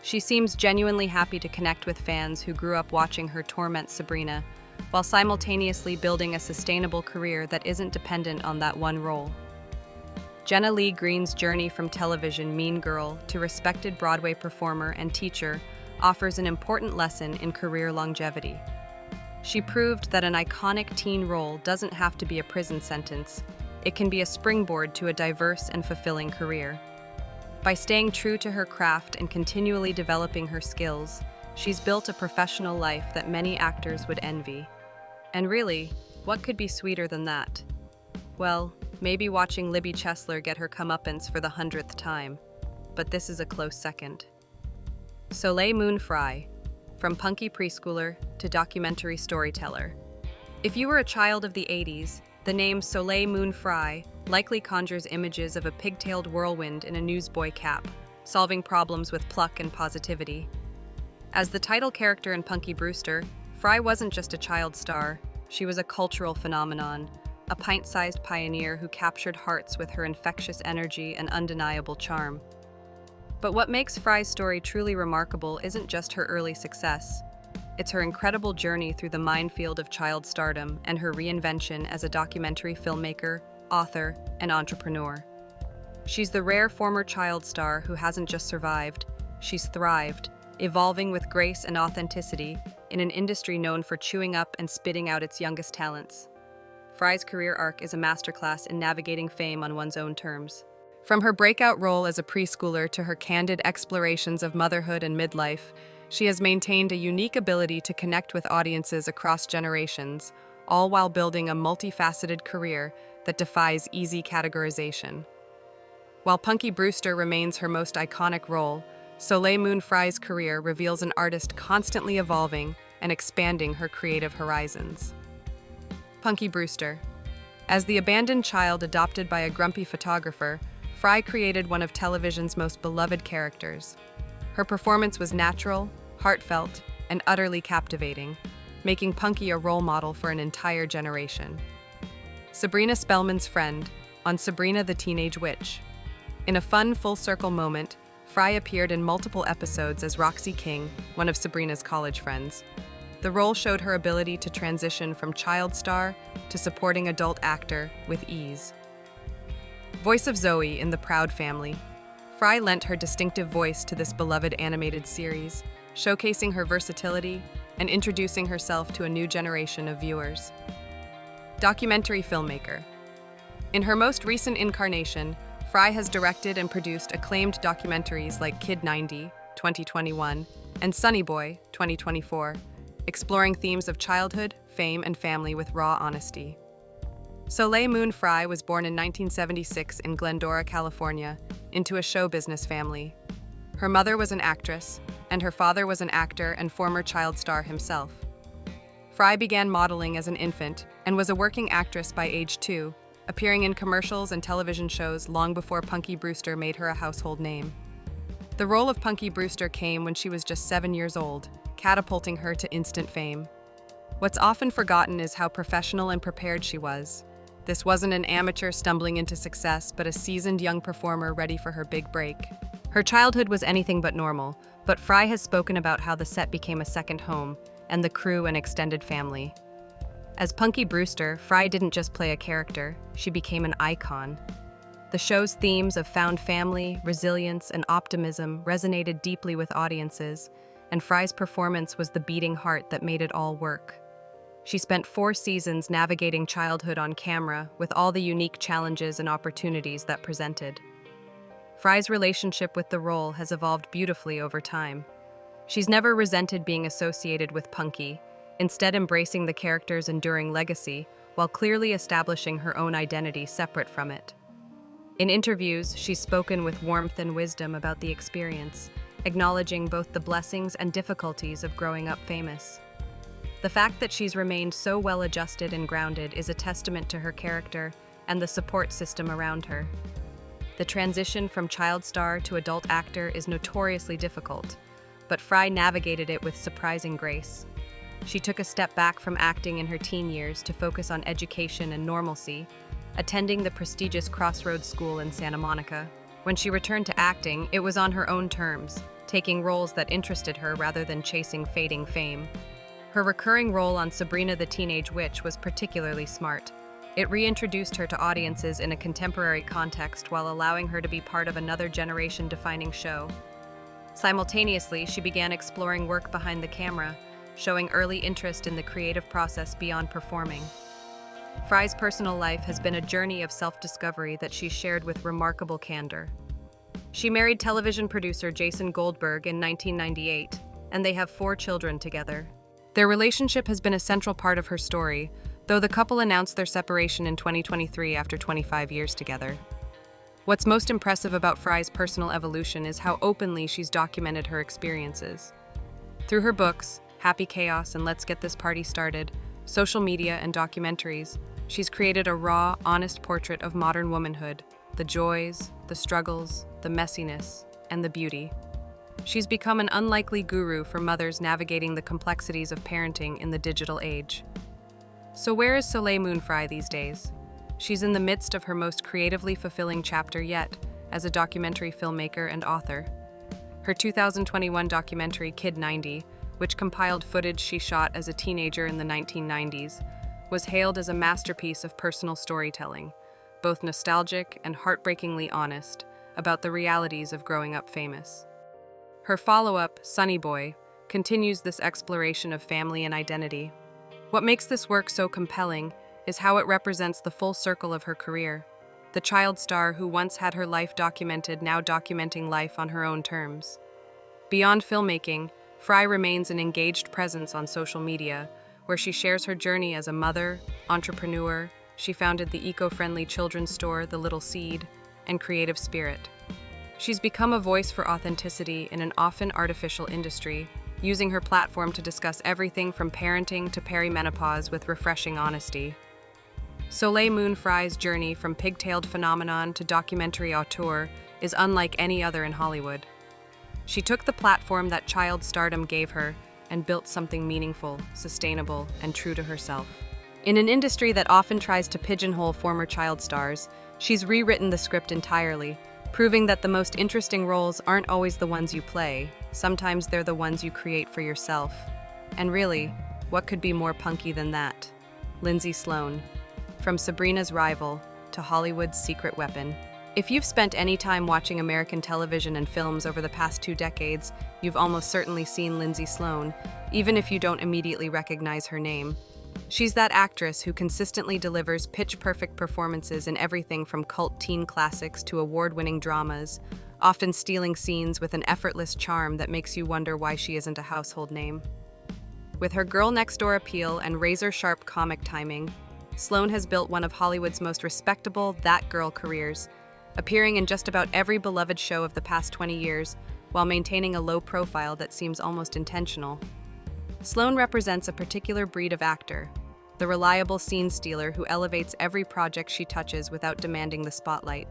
She seems genuinely happy to connect with fans who grew up watching her torment Sabrina, while simultaneously building a sustainable career that isn't dependent on that one role. Jenna Lee Green's journey from television mean girl to respected Broadway performer and teacher offers an important lesson in career longevity. She proved that an iconic teen role doesn't have to be a prison sentence. It can be a springboard to a diverse and fulfilling career. By staying true to her craft and continually developing her skills, she's built a professional life that many actors would envy. And really, what could be sweeter than that? Well, maybe watching Libby Chessler get her comeuppance for the 100th time, but this is a close second. Soleil Moon Frye, from punky preschooler to documentary storyteller. If you were a child of the 80s, the name Soleil Moon Frye likely conjures images of a pigtailed whirlwind in a newsboy cap, solving problems with pluck and positivity. As the title character in Punky Brewster, Frye wasn't just a child star, she was a cultural phenomenon, a pint-sized pioneer who captured hearts with her infectious energy and undeniable charm. But what makes Frye's story truly remarkable isn't just her early success. It's her incredible journey through the minefield of child stardom and her reinvention as a documentary filmmaker, author, and entrepreneur. She's the rare former child star who hasn't just survived, she's thrived, evolving with grace and authenticity in an industry known for chewing up and spitting out its youngest talents. Frye's career arc is a masterclass in navigating fame on one's own terms. From her breakout role as a preschooler to her candid explorations of motherhood and midlife, she has maintained a unique ability to connect with audiences across generations, all while building a multifaceted career that defies easy categorization. While Punky Brewster remains her most iconic role, Soleil Moon Frye's career reveals an artist constantly evolving and expanding her creative horizons. Punky Brewster. As the abandoned child adopted by a grumpy photographer, Frye created one of television's most beloved characters. Her performance was natural, heartfelt, and utterly captivating, making Punky a role model for an entire generation. Sabrina Spellman's friend on Sabrina the Teenage Witch. In a fun full-circle moment, Frye appeared in multiple episodes as Roxie King, one of Sabrina's college friends. The role showed her ability to transition from child star to supporting adult actor with ease. Voice of Zoe in The Proud Family. Frye lent her distinctive voice to this beloved animated series, showcasing her versatility and introducing herself to a new generation of viewers. Documentary filmmaker. In her most recent incarnation, Frye has directed and produced acclaimed documentaries like Kid 90, 2021, and Sunny Boy, 2024, exploring themes of childhood, fame, and family with raw honesty. Soleil Moon Frye was born in 1976 in Glendora, California, into a show business family. Her mother was an actress, and her father was an actor and former child star himself. Frye began modeling as an infant and was a working actress by age 2, appearing in commercials and television shows long before Punky Brewster made her a household name. The role of Punky Brewster came when she was just 7 years old, catapulting her to instant fame. What's often forgotten is how professional and prepared she was. This wasn't an amateur stumbling into success, but a seasoned young performer ready for her big break. Her childhood was anything but normal, but Frye has spoken about how the set became a second home, and the crew an extended family. As Punky Brewster, Frye didn't just play a character, she became an icon. The show's themes of found family, resilience, and optimism resonated deeply with audiences, and Frye's performance was the beating heart that made it all work. She spent 4 seasons navigating childhood on camera with all the unique challenges and opportunities that presented. Frye's relationship with the role has evolved beautifully over time. She's never resented being associated with Punky, instead embracing the character's enduring legacy while clearly establishing her own identity separate from it. In interviews, she's spoken with warmth and wisdom about the experience, acknowledging both the blessings and difficulties of growing up famous. The fact that she's remained so well-adjusted and grounded is a testament to her character and the support system around her. The transition from child star to adult actor is notoriously difficult, but Frye navigated it with surprising grace. She took a step back from acting in her teen years to focus on education and normalcy, attending the prestigious Crossroads School in Santa Monica. When she returned to acting, it was on her own terms, taking roles that interested her rather than chasing fading fame. Her recurring role on Sabrina the Teenage Witch was particularly smart. It reintroduced her to audiences in a contemporary context while allowing her to be part of another generation-defining show. Simultaneously, she began exploring work behind the camera, showing early interest in the creative process beyond performing. Frye's personal life has been a journey of self-discovery that she's shared with remarkable candor. She married television producer Jason Goldberg in 1998, and they have 4 children together. Their relationship has been a central part of her story, though the couple announced their separation in 2023 after 25 years together. What's most impressive about Frye's personal evolution is how openly she's documented her experiences. Through her books, Happy Chaos and Let's Get This Party Started, social media, and documentaries, she's created a raw, honest portrait of modern womanhood, the joys, the struggles, the messiness, and the beauty. She's become an unlikely guru for mothers navigating the complexities of parenting in the digital age. So where is Soleil Moon Frye these days? She's in the midst of her most creatively fulfilling chapter yet, as a documentary filmmaker and author. Her 2021 documentary Kid 90, which compiled footage she shot as a teenager in the 1990s, was hailed as a masterpiece of personal storytelling, both nostalgic and heartbreakingly honest, about the realities of growing up famous. Her follow-up, Sunny Boy, continues this exploration of family and identity. What makes this work so compelling is how it represents the full circle of her career, the child star who once had her life documented, now documenting life on her own terms. Beyond filmmaking, Frye remains an engaged presence on social media, where she shares her journey as a mother, entrepreneur, she founded the eco-friendly children's store, The Little Seed, and Creative Spirit. She's become a voice for authenticity in an often artificial industry, using her platform to discuss everything from parenting to perimenopause with refreshing honesty. Soleil Moon Frye's journey from pigtailed phenomenon to documentary auteur is unlike any other in Hollywood. She took the platform that child stardom gave her and built something meaningful, sustainable, and true to herself. In an industry that often tries to pigeonhole former child stars, she's rewritten the script entirely, proving that the most interesting roles aren't always the ones you play. Sometimes they're the ones you create for yourself. And really, what could be more punky than that? Lindsay Sloane. From Sabrina's rival to Hollywood's secret weapon. If you've spent any time watching American television and films over the past 2 decades, you've almost certainly seen Lindsay Sloane, even if you don't immediately recognize her name. She's that actress who consistently delivers pitch-perfect performances in everything from cult teen classics to award-winning dramas, often stealing scenes with an effortless charm that makes you wonder why she isn't a household name. With her girl-next-door appeal and razor-sharp comic timing, Sloane has built one of Hollywood's most respectable that girl careers, appearing in just about every beloved show of the past 20 years, while maintaining a low profile that seems almost intentional. Sloane represents a particular breed of actor, the reliable scene stealer who elevates every project she touches without demanding the spotlight.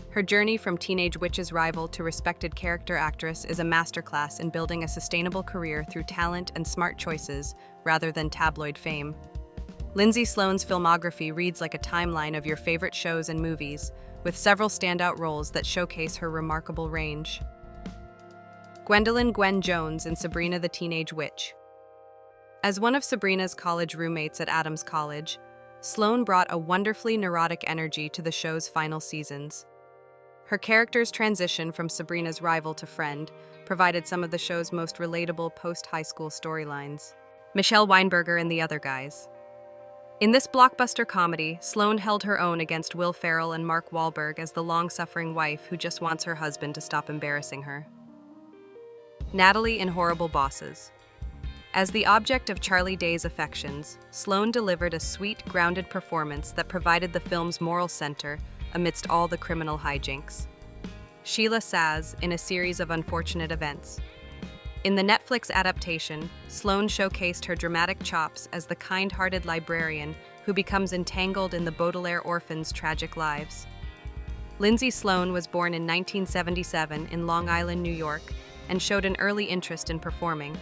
Her journey from teenage witch's rival to respected character actress is a masterclass in building a sustainable career through talent and smart choices rather than tabloid fame. Lindsay Sloane's filmography reads like a timeline of your favorite shows and movies, with several standout roles that showcase her remarkable range. Gwendolyn "Gwen" Jones in Sabrina the Teenage Witch. As one of Sabrina's college roommates at Adams College, Sloane brought a wonderfully neurotic energy to the show's final seasons. Her character's transition from Sabrina's rival to friend provided some of the show's most relatable post-high school storylines. Michelle Weinberger and the Other Guys. In this blockbuster comedy, Sloane held her own against Will Ferrell and Mark Wahlberg as the long-suffering wife who just wants her husband to stop embarrassing her. Natalie in Horrible Bosses. As the object of Charlie Day's affections, Sloane delivered a sweet, grounded performance that provided the film's moral center amidst all the criminal hijinks. Sheila Saz in A Series of Unfortunate Events. In the Netflix adaptation, Sloane showcased her dramatic chops as the kind-hearted librarian who becomes entangled in the Baudelaire orphans' tragic lives. Lindsay Sloane was born in 1977 in Long Island, New York, and showed an early interest in performing.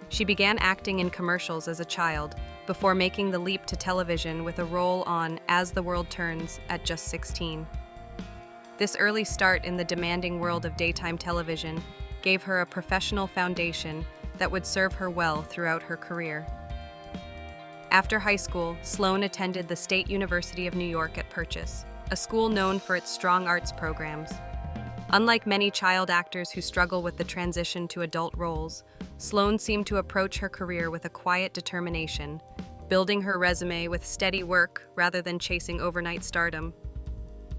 She began acting in commercials as a child, before making the leap to television with a role on As the World Turns at just 16. This early start in the demanding world of daytime television gave her a professional foundation that would serve her well throughout her career. After high school, Sloane attended the State University of New York at Purchase, a school known for its strong arts programs. Unlike many child actors who struggle with the transition to adult roles, Sloane seemed to approach her career with a quiet determination, building her resume with steady work rather than chasing overnight stardom.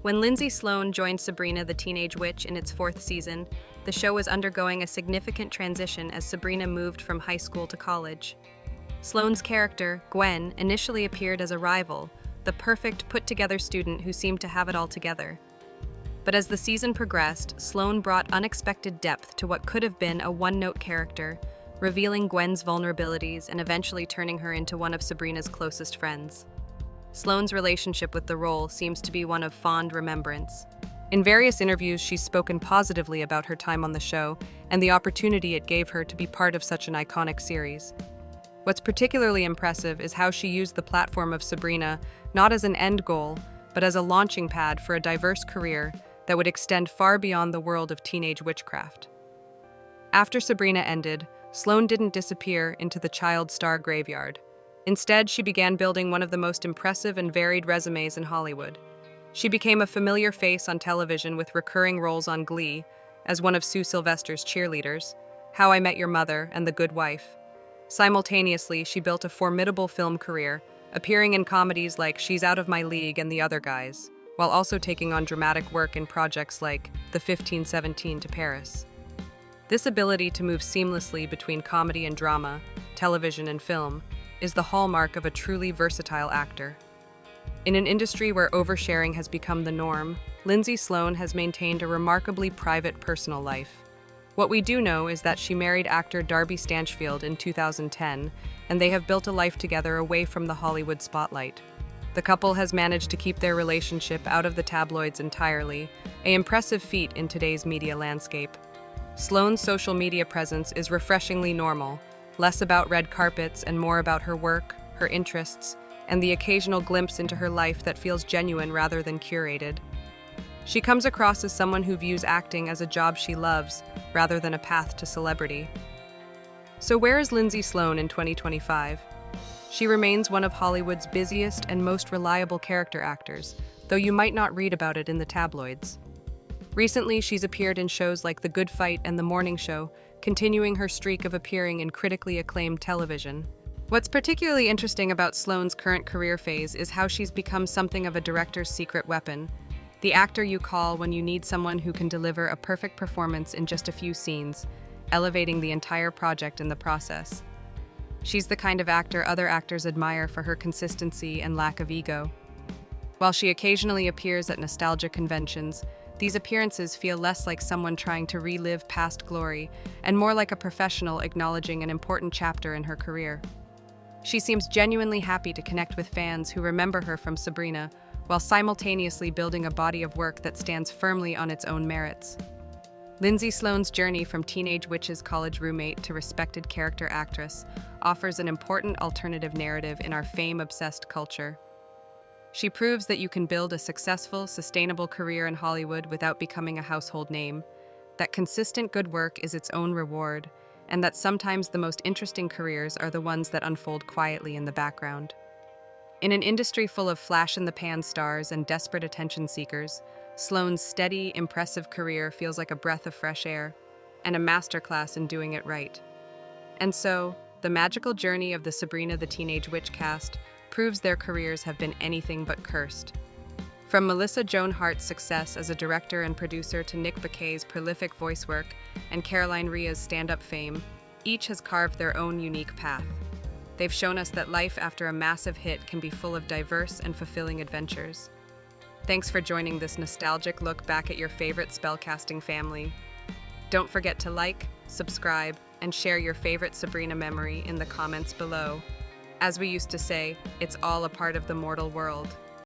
When Lindsay Sloane joined Sabrina the Teenage Witch in its 4th season, the show was undergoing a significant transition as Sabrina moved from high school to college. Sloane's character, Gwen, initially appeared as a rival, the perfect put-together student who seemed to have it all together. But as the season progressed, Sloane brought unexpected depth to what could have been a one-note character, revealing Gwen's vulnerabilities and eventually turning her into one of Sabrina's closest friends. Sloane's relationship with the role seems to be one of fond remembrance. In various interviews, she's spoken positively about her time on the show and the opportunity it gave her to be part of such an iconic series. What's particularly impressive is how she used the platform of Sabrina not as an end goal, but as a launching pad for a diverse career that would extend far beyond the world of teenage witchcraft. After Sabrina ended, Sloane didn't disappear into the child star graveyard. Instead, she began building one of the most impressive and varied resumes in Hollywood. She became a familiar face on television with recurring roles on Glee, as one of Sue Sylvester's cheerleaders, How I Met Your Mother, and The Good Wife. Simultaneously, she built a formidable film career, appearing in comedies like She's Out of My League and The Other Guys, while also taking on dramatic work in projects like The 1517 to Paris. This ability to move seamlessly between comedy and drama, television and film, is the hallmark of a truly versatile actor. In an industry where oversharing has become the norm, Lindsay Sloane has maintained a remarkably private personal life. What we do know is that she married actor Darby Stanchfield in 2010, and they have built a life together away from the Hollywood spotlight. The couple has managed to keep their relationship out of the tabloids entirely, an impressive feat in today's media landscape. Sloane's social media presence is refreshingly normal, less about red carpets and more about her work, her interests, and the occasional glimpse into her life that feels genuine rather than curated. She comes across as someone who views acting as a job she loves, rather than a path to celebrity. So where is Lindsay Sloane in 2025? She remains one of Hollywood's busiest and most reliable character actors, though you might not read about it in the tabloids. Recently, she's appeared in shows like The Good Fight and The Morning Show, continuing her streak of appearing in critically acclaimed television. What's particularly interesting about Sloane's current career phase is how she's become something of a director's secret weapon, the actor you call when you need someone who can deliver a perfect performance in just a few scenes, elevating the entire project in the process. She's the kind of actor other actors admire for her consistency and lack of ego. While she occasionally appears at nostalgia conventions, these appearances feel less like someone trying to relive past glory and more like a professional acknowledging an important chapter in her career. She seems genuinely happy to connect with fans who remember her from Sabrina, while simultaneously building a body of work that stands firmly on its own merits. Lindsay Sloane's journey from teenage witch's college roommate to respected character actress offers an important alternative narrative in our fame-obsessed culture. She proves that you can build a successful, sustainable career in Hollywood without becoming a household name, that consistent good work is its own reward, and that sometimes the most interesting careers are the ones that unfold quietly in the background. In an industry full of flash-in-the-pan stars and desperate attention seekers, Sloane's steady, impressive career feels like a breath of fresh air, and a masterclass in doing it right. And so, the magical journey of the Sabrina the Teenage Witch cast proves their careers have been anything but cursed. From Melissa Joan Hart's success as a director and producer to Nick Bakay's prolific voice work and Caroline Rhea's stand-up fame, each has carved their own unique path. They've shown us that life after a massive hit can be full of diverse and fulfilling adventures. Thanks for joining this nostalgic look back at your favorite spellcasting family. Don't forget to like, subscribe, and share your favorite Sabrina memory in the comments below. As we used to say, it's all a part of the mortal world.